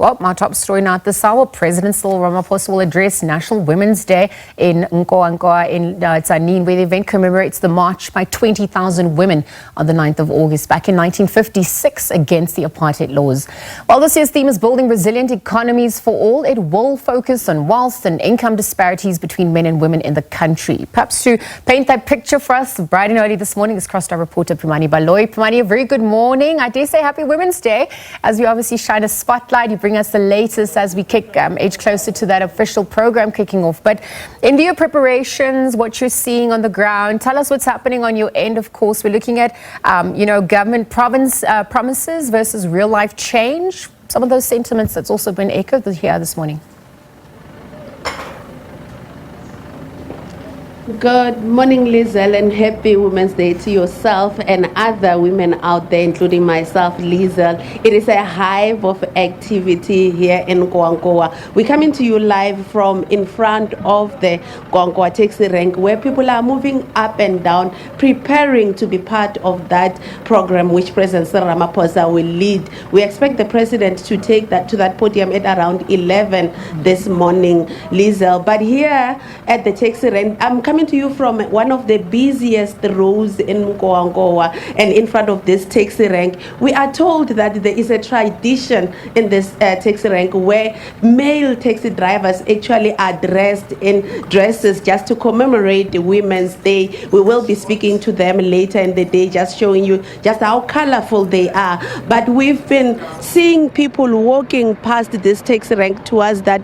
Well, my top story now at this hour, President Cyril Ramaphosa will address National Women's Day in Nkowankowa in Tzaneen, where the event commemorates the march by 20,000 women on the 9th of August back in 1956 against the apartheid laws. While this year's theme is building resilient economies for all, it will focus on wealth and income disparities between men and women in the country. Perhaps to paint that picture for us, bright and early this morning, is crossed our reporter Pimani Baloyi. Pimani, a very good morning. I dare say happy Women's Day, as we obviously shine a spotlight. You bring us the latest as we edge closer to that official program kicking off. But in view of preparations, what you're seeing on the ground, tell us what's happening on your end. Of course, we're looking at, government promises versus real life change. Some of those sentiments that's also been echoed here this morning. Good morning, Lizelle, and happy Women's Day to yourself and other women out there, including myself, Lizelle. It is a hive of activity here in Nkowankowa. We're coming to you live from in front of the Nkowankowa taxi rank, where people are moving up and down, preparing to be part of that program which President Cyril Ramaphosa will lead. We expect the president to take that to that podium at around 11 this morning, Lizelle. But here at the taxi rank, I'm coming to you from one of the busiest roads in Nkowankowa, and in front of this taxi rank, we are told that there is a tradition in this taxi rank where male taxi drivers actually are dressed in dresses just to commemorate the Women's Day. We will be speaking to them later in the day, just showing you just how colorful they are. But we've been seeing people walking past this taxi rank towards that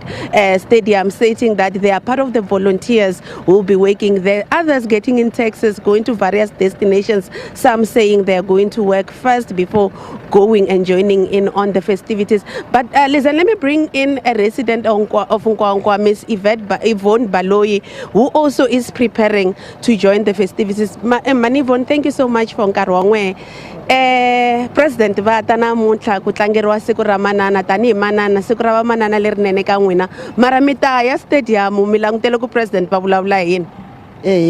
stadium, stating that they are part of the volunteers who will be working there. Others getting in taxis, going to various destinations. Some saying they're going to work first before going and joining in on the festivities. But listen, let me bring in a resident of Nkowankowa, Miss Yvonne Baloyi, who also is preparing to join the festivities. Yvonne, thank you so much for nkarhi wa President va ta namuntlha ku tlangeriwa siku ra manana tanihi manana, siku ra vamanana lerinene ka n'wina, mara mi ta ya stadium mi langutele ku president va vulavula hi yini?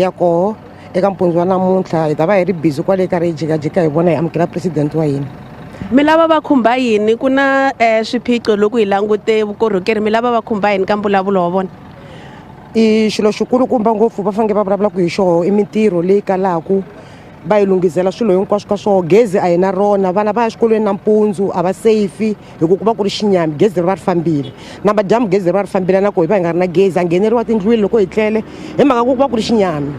Ya koho eka mpundzu wa namuntlha hi ta va hi ri busy kwale ka ri jikajika hi vona hi amukela president wa hina. Mi lava va khumba yini? Ku na swiphiqo loko hi langute vukorhokeri, mi lava va khumba yini ka mbulavulo wa vona? I xilo xikulukumba ngopfu va fanele va vulavula ku hi xoho i mintirho leyi kalaku va yi lunghisela swilo hinkwaswo ka swoho. Gezi a hi na rona, vana va ya xikolweni nampundzu a va safe hikuva ku va ku ri xinyami, gezi ri va ri fambile. Namadyambu gezi ri va ri fambile na ku hi va hi nga ri na gezi, a ngheneriwa tindlwini loko hi tlele hi mhaka ku va ku ri xinyami.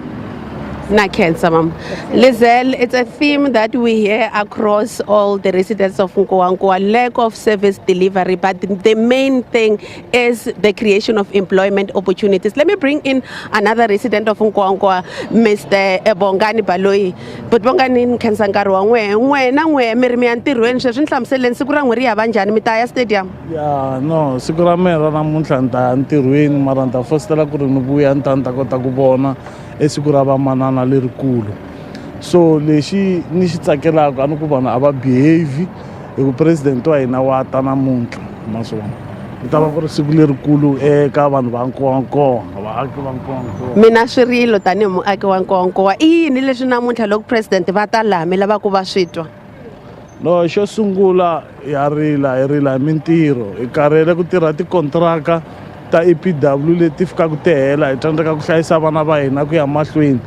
Na cancer, ma'am. Lizelle, it's a theme that we hear across all the residents of Nkowankowa, lack of service delivery, but the main thing is the creation of employment opportunities. Let me bring in another resident of Nkowankowa, Mr. Bongani Baloyi. But Bongani nkansangari wa n'we na n'we mi ri mi ya ntirhweni sweswi, ni hlamuseleni siku ra n'we ri ya va njhani, mi ta ya stadium? Ya no, siku ra mina ra namuntlha ni ta ya ntirhweni, mara ni ta fositela ku ri ni vuya ni ta kota ku vona siku ra vamanana lerikulu. So lexi ni xi tsakelaka a ni ku vanhu a va behave hi ku president wa hina wa ta namuntlha, maswona yi ta va ku ri siku lerikulu eka vanhu va Nkowankowa, vaaki va Nkowankowa. Mina Swirilo tanihi muaki wa Nkowankowa, i yini leswi namuntlha loko president va ta laha mi lava ku va swi twa? No, xo sungula hi rila hi mintirho, hi karhele ku tirha tikontraka ta EPW leti fikaka ti hela, hi tsandzeka ku hlayisa vana va hina ku ya mahlweni.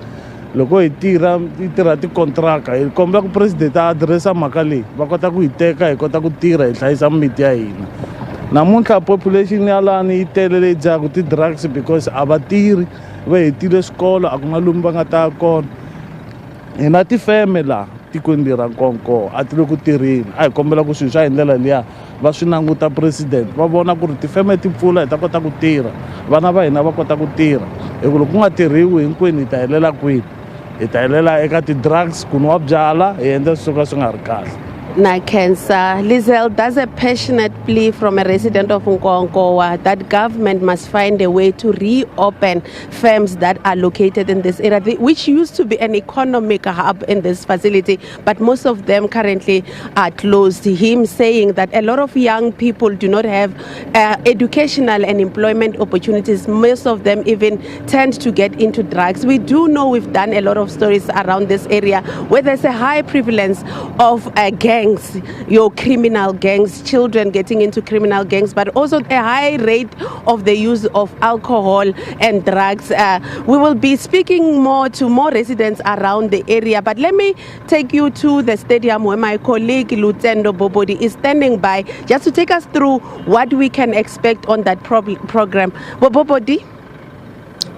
Loko hi tirha tikontraka, hi kombela ku president a addressa mhaka leyi, va kota ku hi teka hi kota ku tirha hi hlayisa mimiti ya hina. Namuntlha population ya lani yi tele leyi dzahaka ti-drugs because a va tirhi, va hetile swikolo, a ku na lomu va nga ta ya kona. Hi na tifeme laha tikweni leri ra Nkowankowa a ti le ku tirheni, a hi kombela ku swilo swa hi ndlela liya va swi languta president, va vona ku ri tifeme ti pfula hi ta kota ku tirha, vana va hina va kota ku tirha. Hi ku loko ku nga tirhiwi hinkwenu hi ta helela kwini? Hi ta helela eka ti-drugs, ku nwa byala, hi endla swo ka swi nga ri kahle. Na cancer. Lizelle, that's a passionate plea from a resident of Nkowankowa that government must find a way to reopen firms that are located in this area, which used to be an economic hub in this facility, but most of them currently are closed. Him saying that a lot of young people do not have educational and employment opportunities. Most of them even tend to get into drugs. We do know, we've done a lot of stories around this area where there's a high prevalence of gangs gangs, your criminal gangs, children getting into criminal gangs, but also a high rate of the use of alcohol and drugs. We will be speaking more to more residents around the area, but let me take you to the stadium where my colleague Lutsendo Bobodi is standing by just to take us through what we can expect on that program. Bobodi?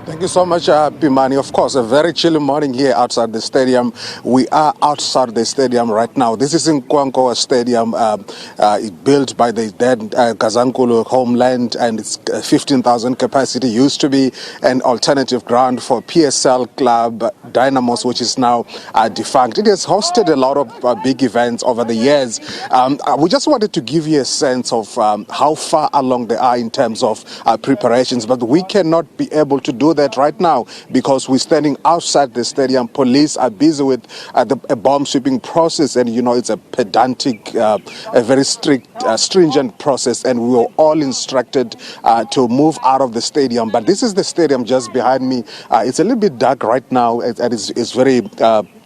Thank you so much, Pimani. Of course, a very chilly morning here outside the stadium. We are outside the stadium right now. This is Nkowankowa Stadium, built by the dead Gazankulu homeland, and it's 15,000 capacity. Used to be an alternative ground for PSL club Dynamos, which is now defunct. It has hosted a lot of big events over the years. We just wanted to give you a sense of how far along they are in terms of preparations, but we cannot be able to do that right now because we're standing outside the stadium. Police are busy with a bomb sweeping process, and it's a pedantic, a very strict, stringent process, and we were all instructed to move out of the stadium. But this is the stadium just behind me. It's a little bit dark right now, and it's very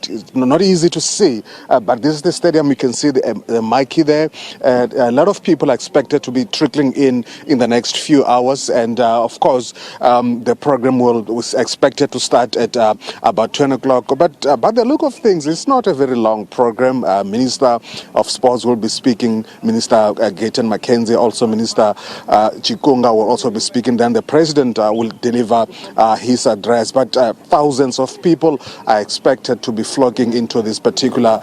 it's not easy to see, but this is the stadium. You can see the marquee there. A lot of people are expected to be trickling in the next few hours, and of course the program was expected to start at about 10 o'clock. But by the look of things, it's not a very long program. Minister of Sports will be speaking, Minister Gayton McKenzie, also Minister Chikunga will also be speaking. Then the President will deliver his address. But thousands of people are expected to be flocking into this particular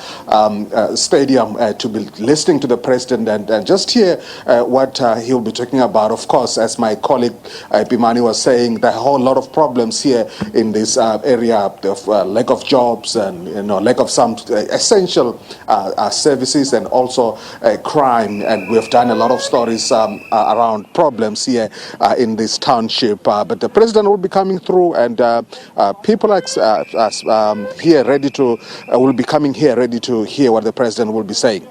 stadium to be listening to the President and just hear what he'll be talking about. Of course, as my colleague Pimani was saying, there are a whole lot of problems here in this area of lack of jobs and lack of some essential services, and also crime. And we've done a lot of stories around problems here in this township. But the President will be coming through, and people are here ready to will be coming here ready to hear what the President will be saying.